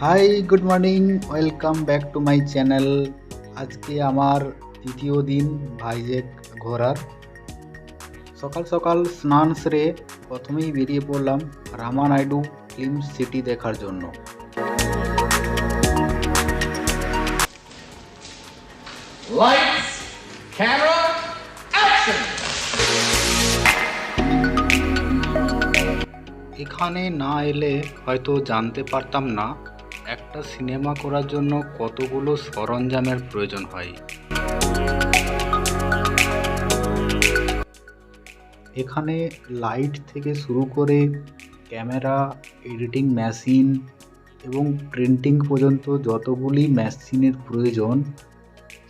High, good morning, welcome back to my channel. আজকে আমার তৃতীয় দিন ভাইজ্যাক ঘোরার। সকাল সকাল স্নান সেরে প্রথমেই বেরিয়ে পড়লাম রামানাইডু ফিল্ম সিটি দেখার জন্য। Lights, camera, action! এখানে না এলে হয়তো জানতে পারতাম না একটা সিনেমা করার জন্য কতগুলো সরঞ্জামের প্রয়োজন হয়। এখানে লাইট থেকে শুরু করে ক্যামেরা, এডিটিং মেশিন এবং প্রিন্টিং পর্যন্ত যতগুলি মেশিনের প্রয়োজন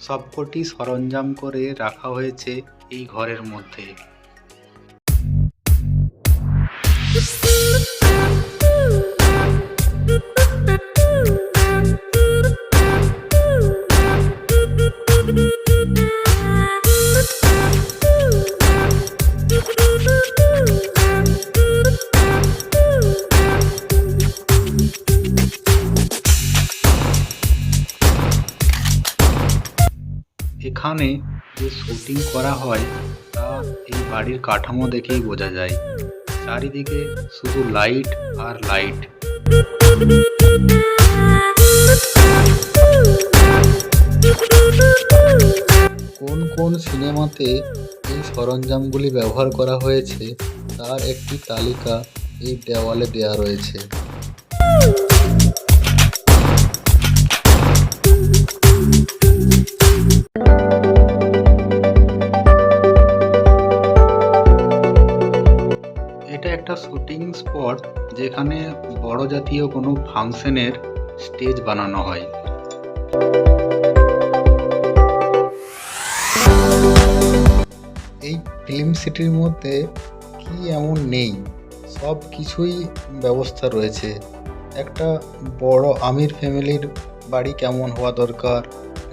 সবকটি সরঞ্জাম করে রাখা হয়েছে এই ঘরের মধ্যে। এখানে যে শুটিং করা হয় তা এই বাড়ির কাঠামো দেখেই বোঝা যায়। চারিদিকে শুধু লাইট আর লাইট। কোন কোন সিনেমাতে এই সরঞ্জামগুলি ব্যবহার করা হয়েছে তার একটি তালিকা এই দেওয়ালে দেওয়া রয়েছে। এটা একটা শুটিং স্পট যেখানে বড় জাতীয় কোনো ফাংশনের স্টেজ বানানো হয়। এই ফিল্ম সিটির মধ্যে কি এমন নেই, সব কিছুই ব্যবস্থা রয়েছে। একটা বড় আমির ফ্যামিলির বাড়ি কেমন হওয়া দরকার,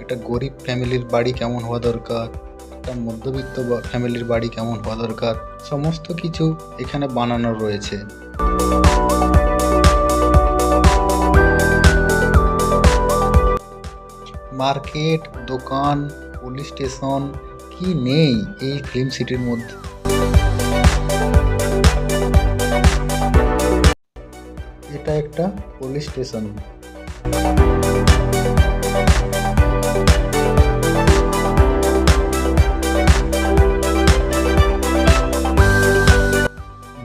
একটা গরিব ফ্যামিলির বাড়ি কেমন হওয়া দরকার, একটা মধ্যবিত্ত ফ্যামিলির বাড়ি কেমন হওয়া দরকার, সমস্ত কিছু এখানে বানানো রয়েছে। মার্কেট, দোকান, পুলিশ স্টেশন কি নেই এই ফিল্ম সিটির মধ্যে। এটা একটা পুলিশ স্টেশন।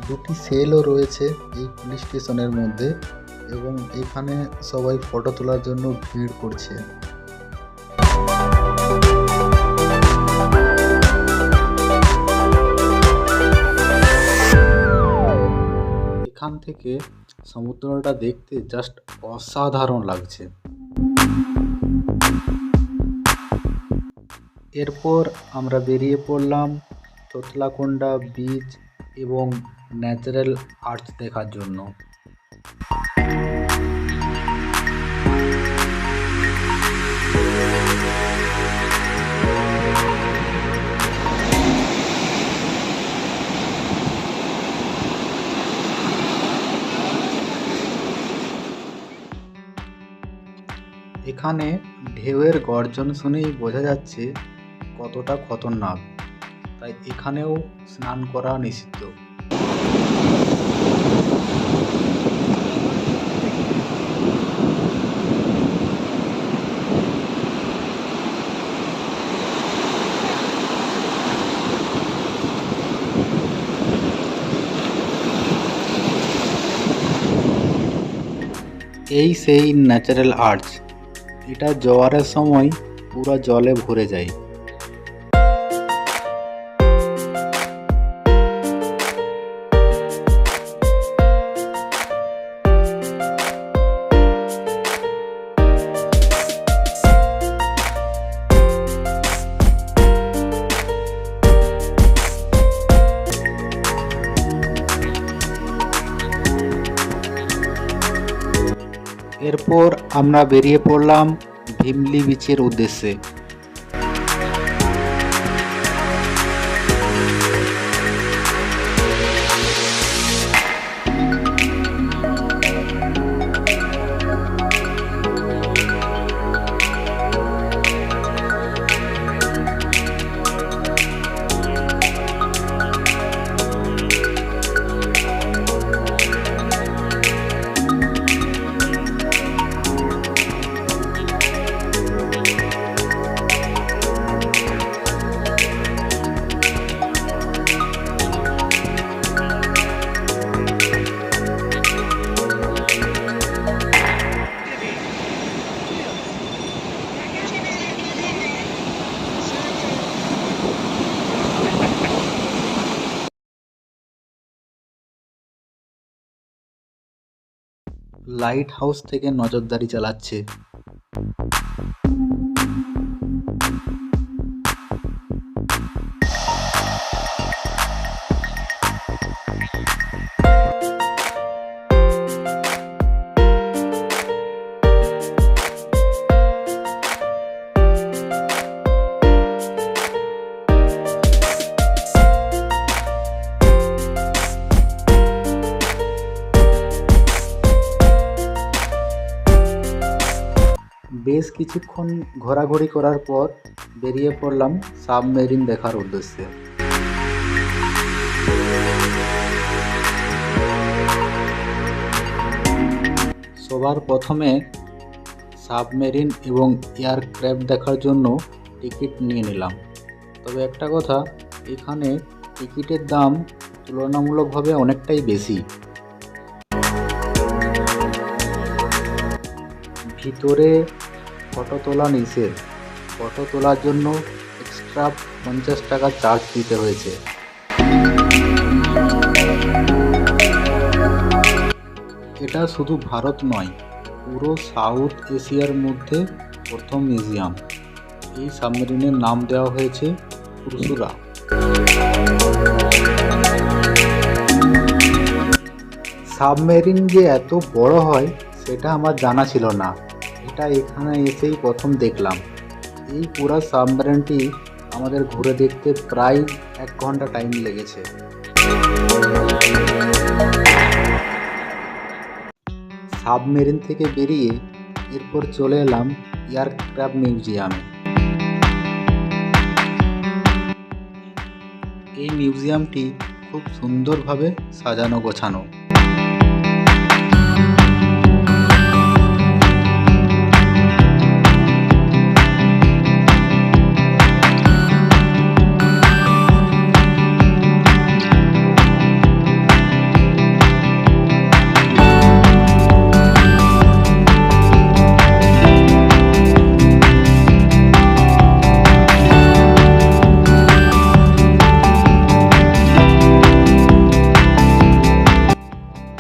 দুটি সেলও রয়েছে এই পুলিশ স্টেশনের মধ্যে এবং এখানে সবাই ফটো তোলার জন্য ভিড় করছে। এখান থেকে সমুদ্রটা দেখতে জাস্ট অসাধারণ লাগছে। এরপর আমরা বেরিয়ে পড়লাম তোতলাকোন্ডা বিচ এবং ন্যাচারাল আর্চ দেখার জন্য। এখানে ঢেউয়ের গর্জন শুনেই বোঝা যাচ্ছে কতটা খতরনাক, তাই এখানেও স্নান করা নিষিদ্ধ। এই সেই ন্যাচারাল আর্চ, এটা জোয়ারের সময় পুরো জলে ভরে যায়। এরপর আমরা বেরিয়ে পড়লাম ভিমলি বিচের উদ্দেশ্যে। লাইট হাউস থেকে নজরদারি চালাচ্ছে। বেশ কিছুক্ষণ ঘোরাঘুরি করার পর বেরিয়ে পড়লাম সাবমেরিন দেখার উদ্দেশ্যে। সবার প্রথমে সাবমেরিন এবং এয়ারক্রাফট দেখার জন্য টিকিট নিয়ে নিলাম। তবে একটা কথা, এখানে টিকিটের দাম তুলনামূলকভাবে অনেকটাই বেশি। ভিতরে ফটো তোলা নিষেধ, ফটো তোলার জন্য এক্সট্রা 50 টাকা চার্জ দিতে হয়েছে। এটা শুধু ভারত নয়, পুরো সাউথ এশিয়ার মধ্যে প্রথম মিউজিয়াম। এই সাবমেরিনের নাম দেওয়া হয়েছে উরসুলা। সাবমেরিন যে এত বড় হয় সেটা আমার জানা ছিল না, এটা এখানে এসেই প্রথম দেখলাম। এই পুরো সাবমেরিনটি আমাদের ঘুরে দেখতে প্রায় 1 ঘন্টা টাইম লেগেছে। সাবমেরিন থেকে বেরিয়ে এরপর চলে এলাম এয়ারক্রাফট মিউজিয়ামে। এই মিউজিয়ামটি খুব সুন্দরভাবে সাজানো গোছানো।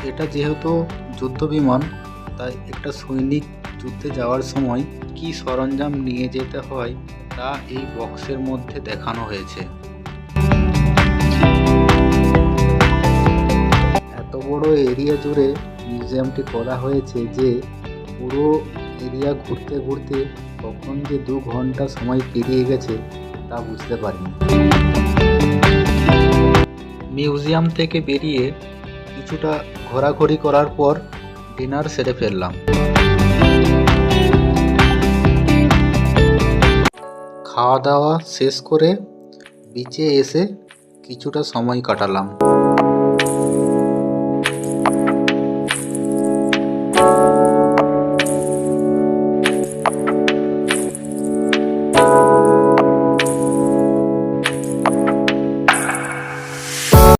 এটা যেহেতু যুদ্ধ বিমান, তাই একটা সৈনিক যুদ্ধে যাওয়ার সময় কি সরঞ্জাম নিয়ে যেতে হয় তা এই বক্সের মধ্যে দেখানো হয়েছে। এত বড় এরিয়া জুড়ে মিউজিয়ামটি করা হয়েছে যে পুরো এরিয়া ঘুরতে ঘুরতে কখন যে 2 ঘন্টা সময় পেরিয়ে গেছে তা বুঝতে পারিনি। মিউজিয়াম থেকে বেরিয়ে কিছুটা ঘোরাঘুরি করার পর ডিনার সেরে ফেললাম। খাওয়া দাওয়া শেষ করে বিচে এসে কিছুটা সময় কাটালাম।